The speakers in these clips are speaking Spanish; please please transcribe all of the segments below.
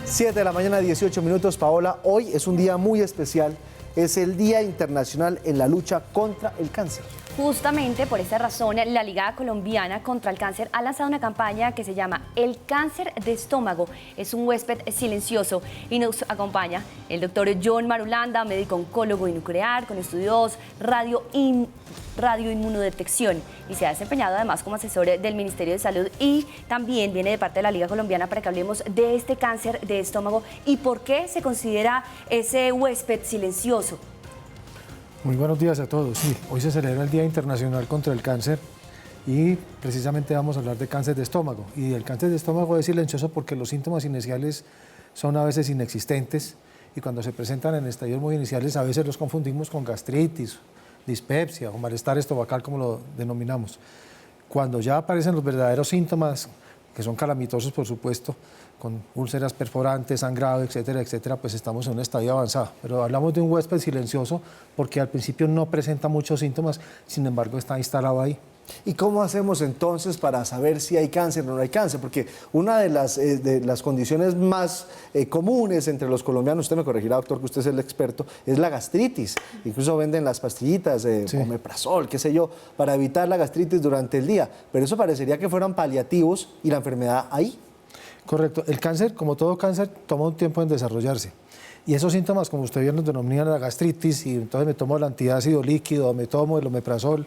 7 de la mañana, 18 minutos. Paola, hoy es un día muy especial. Es el Día Internacional en la lucha contra el cáncer. Justamente por esta razón, la Liga Colombiana contra el Cáncer ha lanzado una campaña que se llama El cáncer de estómago es un huésped silencioso, y nos acompaña el doctor John Marulanda, médico oncólogo y nuclear con estudios radioinmunodetección, y se ha desempeñado además como asesor del Ministerio de Salud, y también viene de parte de la Liga Colombiana para que hablemos de este cáncer de estómago y por qué se considera ese huésped silencioso. Muy buenos días a todos. Sí, hoy se celebra el Día Internacional contra el Cáncer y precisamente vamos a hablar de cáncer de estómago. Y el cáncer de estómago es silencioso porque los síntomas iniciales son a veces inexistentes, y cuando se presentan en estadios muy iniciales a veces los confundimos con gastritis, dispepsia o malestar estomacal, como lo denominamos. Cuando ya aparecen los verdaderos síntomas, que son calamitosos por supuesto, con úlceras perforantes, sangrado, etcétera, etcétera, pues estamos en un estadio avanzado. Pero hablamos de un huésped silencioso porque al principio no presenta muchos síntomas, sin embargo está instalado ahí. ¿Y cómo hacemos entonces para saber si hay cáncer o no hay cáncer? Porque una de las condiciones más comunes entre los colombianos, usted me corregirá, doctor, que usted es el experto, es la gastritis. Incluso venden las pastillitas, omeprazol, qué sé yo, para evitar la gastritis durante el día. Pero eso parecería que fueran paliativos y la enfermedad ahí. Correcto. El cáncer, como todo cáncer, toma un tiempo en desarrollarse. Y esos síntomas, como usted bien nos denomina la gastritis, y entonces me tomo el antiácido líquido, me tomo el omeprazol,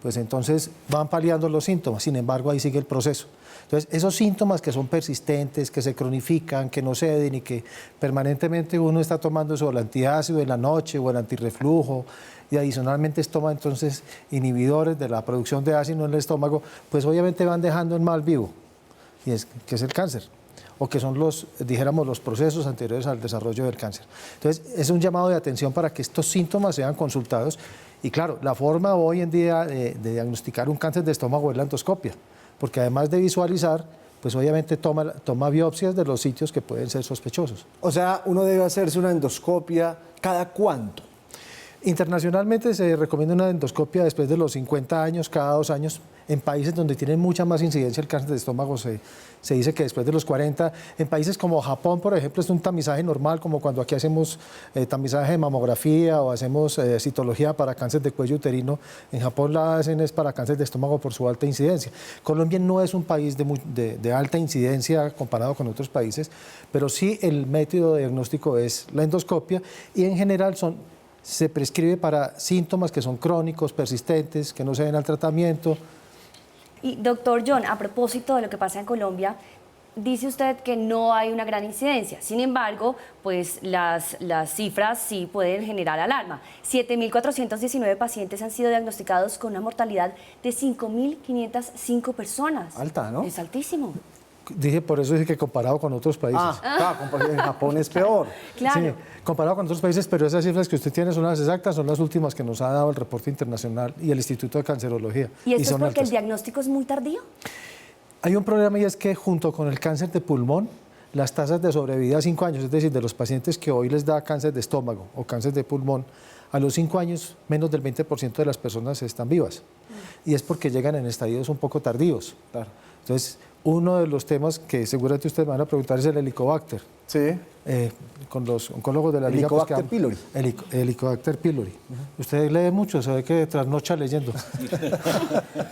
pues entonces van paliando los síntomas. Sin embargo, ahí sigue el proceso. Entonces, esos síntomas que son persistentes, que se cronifican, que no ceden y que permanentemente uno está tomando eso, el antiácido en la noche o el antirreflujo, y adicionalmente toma entonces inhibidores de la producción de ácido en el estómago, pues obviamente van dejando en mal vivo, que es el cáncer, o que son los procesos anteriores al desarrollo del cáncer. Entonces, es un llamado de atención para que estos síntomas sean consultados. Y claro, la forma hoy en día de diagnosticar un cáncer de estómago es la endoscopia, porque además de visualizar, pues obviamente toma biopsias de los sitios que pueden ser sospechosos. O sea, uno debe hacerse una endoscopia ¿cada cuánto? Internacionalmente se recomienda una endoscopia después de los 50 años, cada 2 años. En países donde tienen mucha más incidencia el cáncer de estómago se dice que después de los 40. En países como Japón, por ejemplo, es un tamizaje normal, como cuando aquí hacemos tamizaje de mamografía o hacemos citología para cáncer de cuello uterino. En Japón la hacen es para cáncer de estómago por su alta incidencia. Colombia no es un país de alta incidencia comparado con otros países, pero sí el método de diagnóstico es la endoscopia, y en general se prescribe para síntomas que son crónicos, persistentes, que no se ven al tratamiento. Y doctor John, a propósito de lo que pasa en Colombia, dice usted que no hay una gran incidencia. Sin embargo, pues las cifras sí pueden generar alarma. 7.419 pacientes han sido diagnosticados con una mortalidad de 5.505 personas. Alta, ¿no? Es altísimo. Por eso dije que comparado con otros países. Claro, en Japón es peor. Claro. Sí, comparado con otros países, pero esas cifras que usted tiene son las exactas, son las últimas que nos ha dado el reporte internacional y el Instituto de Cancerología. ¿Y esto es porque altas. el diagnóstico es muy tardío? Hay un problema, y es que junto con el cáncer de pulmón, las tasas de sobrevida a 5 años, es decir, de los pacientes que hoy les da cáncer de estómago o cáncer de pulmón, a los 5 años menos del 20% de las personas están vivas. Y es porque llegan en estadios un poco tardíos. Claro. Entonces, uno de los temas que seguramente ustedes me van a preguntar es el Helicobacter. Sí. Con los oncólogos de la Liga. Helicobacter pylori. Helicobacter pylori. Usted lee mucho, se ve que trasnocha leyendo.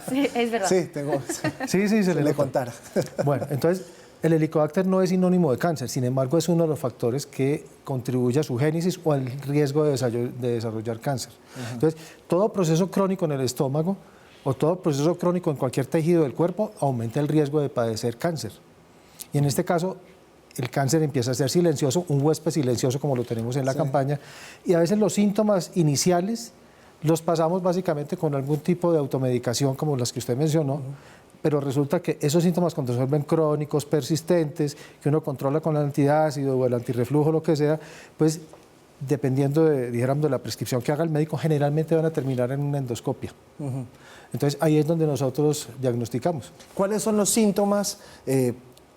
Sí, es verdad. Sí, tengo. Sí, se le contara. Bueno, entonces, el Helicobacter no es sinónimo de cáncer, sin embargo, es uno de los factores que contribuye a su génesis o al riesgo de desarrollar cáncer. Entonces, todo proceso crónico en el estómago o todo proceso crónico en cualquier tejido del cuerpo aumenta el riesgo de padecer cáncer. Y en este caso, el cáncer empieza a ser silencioso, un huésped silencioso como lo tenemos en la campaña, y a veces los síntomas iniciales los pasamos básicamente con algún tipo de automedicación como las que usted mencionó, pero resulta que esos síntomas, cuando se vuelven crónicos, persistentes, que uno controla con el antiácido o el antirreflujo, lo que sea, pues dependiendo de la prescripción que haga el médico, generalmente van a terminar en una endoscopia. Entonces ahí es donde nosotros diagnosticamos. ¿Cuáles son los síntomas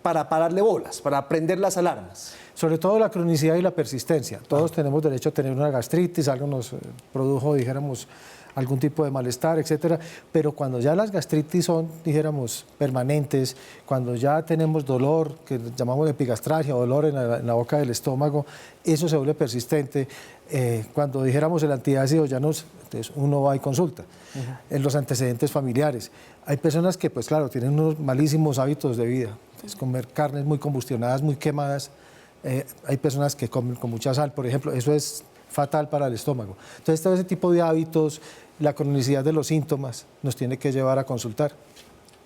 para pararle bolas, para prender las alarmas? Sobre todo la cronicidad y la persistencia. Todos tenemos derecho a tener una gastritis, algo nos produjo, algún tipo de malestar, etcétera. Pero cuando ya las gastritis son, dijéramos, permanentes, cuando ya tenemos dolor, que llamamos epigastralgia, dolor en la boca del estómago, eso se vuelve persistente. Cuando dijéramos el antiácido ya entonces uno va y consulta. En los antecedentes familiares, hay personas que, pues claro, tienen unos malísimos hábitos de vida, es comer carnes muy combustionadas, muy quemadas. Hay personas que comen con mucha sal, por ejemplo, eso es fatal para el estómago. Entonces, todo ese tipo de hábitos, la cronicidad de los síntomas, nos tiene que llevar a consultar.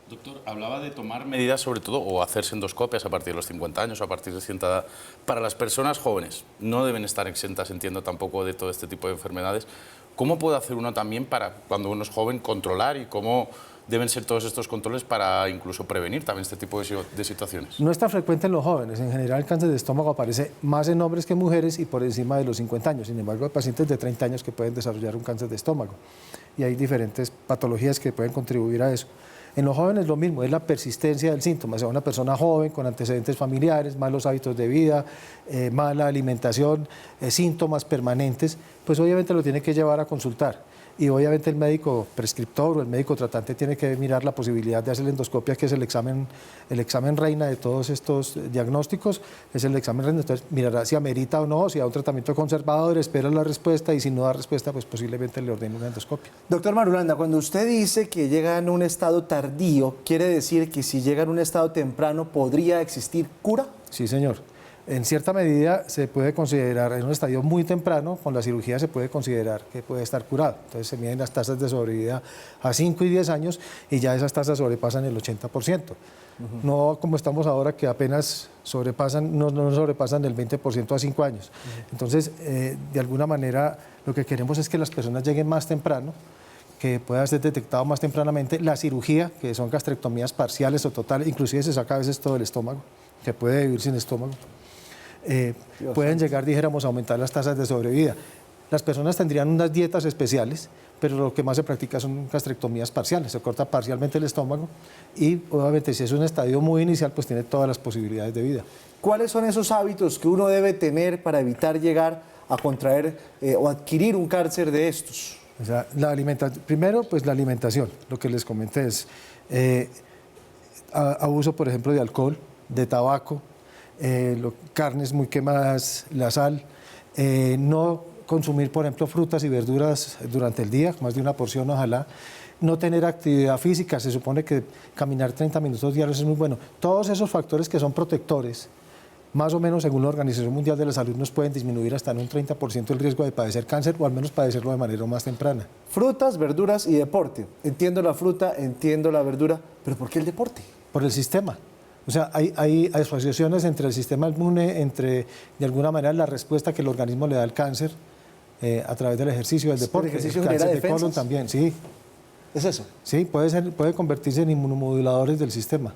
Doctor, hablaba de tomar medidas, sobre todo, o hacerse endoscopias a partir de los 50 años o a partir de cierta edad. Para las personas jóvenes, no deben estar exentas, entiendo, tampoco de todo este tipo de enfermedades. ¿Cómo puede hacer uno también para, cuando uno es joven, controlar y cómo deben ser todos estos controles para incluso prevenir también este tipo de situaciones? No es tan frecuente en los jóvenes. En general, el cáncer de estómago aparece más en hombres que en mujeres y por encima de los 50 años. Sin embargo, hay pacientes de 30 años que pueden desarrollar un cáncer de estómago. Y hay diferentes patologías que pueden contribuir a eso. En los jóvenes lo mismo, es la persistencia del síntoma. O sea, una persona joven con antecedentes familiares, malos hábitos de vida, mala alimentación, síntomas permanentes, pues obviamente lo tiene que llevar a consultar. Y obviamente el médico prescriptor o el médico tratante tiene que mirar la posibilidad de hacer la endoscopia, que es el examen reina de todos estos diagnósticos, es el examen reina. Entonces mirará si amerita o no, si da un tratamiento conservador, espera la respuesta y si no da respuesta, pues posiblemente le ordene una endoscopia. Doctor Marulanda, cuando usted dice que llega en un estado tardío, ¿quiere decir que si llega en un estado temprano podría existir cura? Sí, señor. En cierta medida se puede considerar, en un estadio muy temprano, con la cirugía se puede considerar que puede estar curado. Entonces se miden las tasas de sobrevida a 5 y 10 años y ya esas tasas sobrepasan el 80%. No como estamos ahora que apenas sobrepasan, no sobrepasan el 20% a 5 años. Entonces, de alguna manera, lo que queremos es que las personas lleguen más temprano, que pueda ser detectado más tempranamente. La cirugía, que son gastrectomías parciales o totales, inclusive se saca a veces todo el estómago, que puede vivir sin estómago. Pueden llegar, dijéramos, a aumentar las tasas de sobrevida. Las personas tendrían unas dietas especiales, pero lo que más se practica son gastrectomías parciales, se corta parcialmente el estómago y obviamente si es un estadio muy inicial, pues tiene todas las posibilidades de vida. ¿Cuáles son esos hábitos que uno debe tener para evitar llegar a contraer o adquirir un cáncer de estos? O sea, primero, pues la alimentación, lo que les comenté es abuso, por ejemplo, de alcohol, de tabaco, carnes muy quemadas, la sal, no consumir, por ejemplo, frutas y verduras durante el día, más de una porción ojalá, no tener actividad física, se supone que caminar 30 minutos diarios es muy bueno. Todos esos factores que son protectores, más o menos según la Organización Mundial de la Salud, nos pueden disminuir hasta en un 30% el riesgo de padecer cáncer o al menos padecerlo de manera más temprana. Frutas, verduras y deporte. Entiendo la fruta, entiendo la verdura, pero ¿por qué el deporte? Por el sistema. O sea, hay asociaciones entre el sistema inmune, entre, de alguna manera, la respuesta que el organismo le da al cáncer a través del ejercicio, del deporte. ¿El ejercicio cáncer genera de colon defensas? también, sí. ¿Es eso? Sí, puede convertirse en inmunomoduladores del sistema.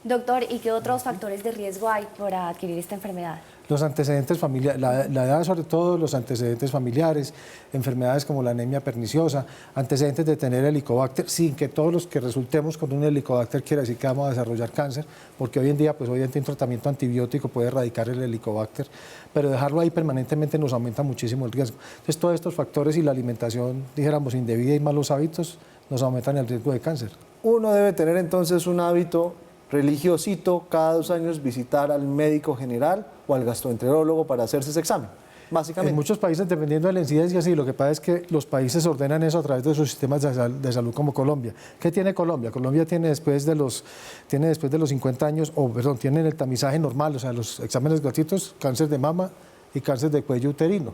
Doctor, ¿y qué otros factores de riesgo hay para adquirir esta enfermedad? Los antecedentes familiares, la edad sobre todo, los antecedentes familiares, enfermedades como la anemia perniciosa, antecedentes de tener helicobacter, sin que todos los que resultemos con un helicobacter quiera decir que vamos a desarrollar cáncer, porque hoy en día pues obviamente un tratamiento antibiótico puede erradicar el helicobacter, pero dejarlo ahí permanentemente nos aumenta muchísimo el riesgo. Entonces todos estos factores y la alimentación, dijéramos, indebida y malos hábitos, nos aumentan el riesgo de cáncer. Uno debe tener entonces un hábito religiosito, cada 2 años visitar al médico general o al gastroenterólogo para hacerse ese examen, básicamente. En muchos países, dependiendo de la incidencia, sí, lo que pasa es que los países ordenan eso a través de sus sistemas de salud como Colombia. ¿Qué tiene Colombia? Colombia tiene después de los 50 años, tienen el tamizaje normal, o sea, los exámenes gratuitos, cáncer de mama y cáncer de cuello uterino.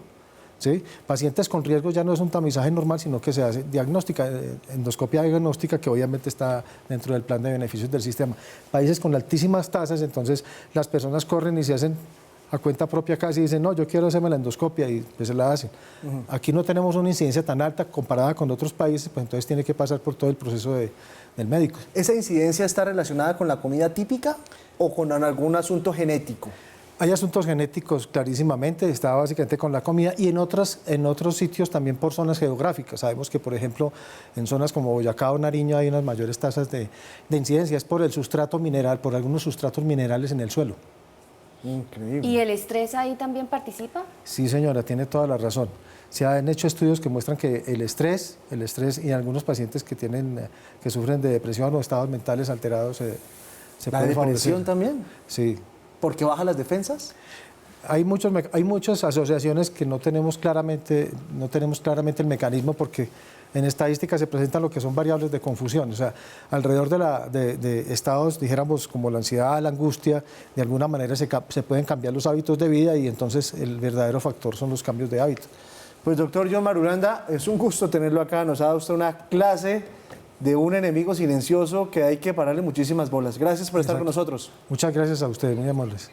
¿Sí? Pacientes con riesgo ya no es un tamizaje normal, sino que se hace diagnóstica, endoscopia diagnóstica, que obviamente está dentro del plan de beneficios del sistema. Países con altísimas tasas, entonces las personas corren y se hacen a cuenta propia casi y dicen, no, yo quiero hacerme la endoscopia y pues se la hacen. Aquí no tenemos una incidencia tan alta comparada con otros países, pues entonces tiene que pasar por todo el proceso del médico. ¿Esa incidencia está relacionada con la comida típica o con algún asunto genético? Hay asuntos genéticos clarísimamente, está básicamente con la comida y en otros sitios también por zonas geográficas. Sabemos que, por ejemplo, en zonas como Boyacá o Nariño hay unas mayores tasas de incidencia, es por el sustrato mineral, por algunos sustratos minerales en el suelo. Increíble. ¿Y el estrés ahí también participa? Sí, señora, tiene toda la razón. Se han hecho estudios que muestran que el estrés y algunos pacientes que que sufren de depresión o estados mentales alterados se ¿La puede depresión favorecer. también? Sí. ¿Porque baja las defensas? Hay muchas asociaciones que no tenemos claramente el mecanismo porque en estadística se presentan lo que son variables de confusión. O sea, alrededor de estados, dijéramos, como la ansiedad, la angustia, de alguna manera se pueden cambiar los hábitos de vida y entonces el verdadero factor son los cambios de hábito. Pues doctor John Marulanda, es un gusto tenerlo acá. Nos ha dado usted una clase de un enemigo silencioso que hay que pararle muchísimas bolas. Gracias por estar con nosotros. Muchas gracias a ustedes, muy amables.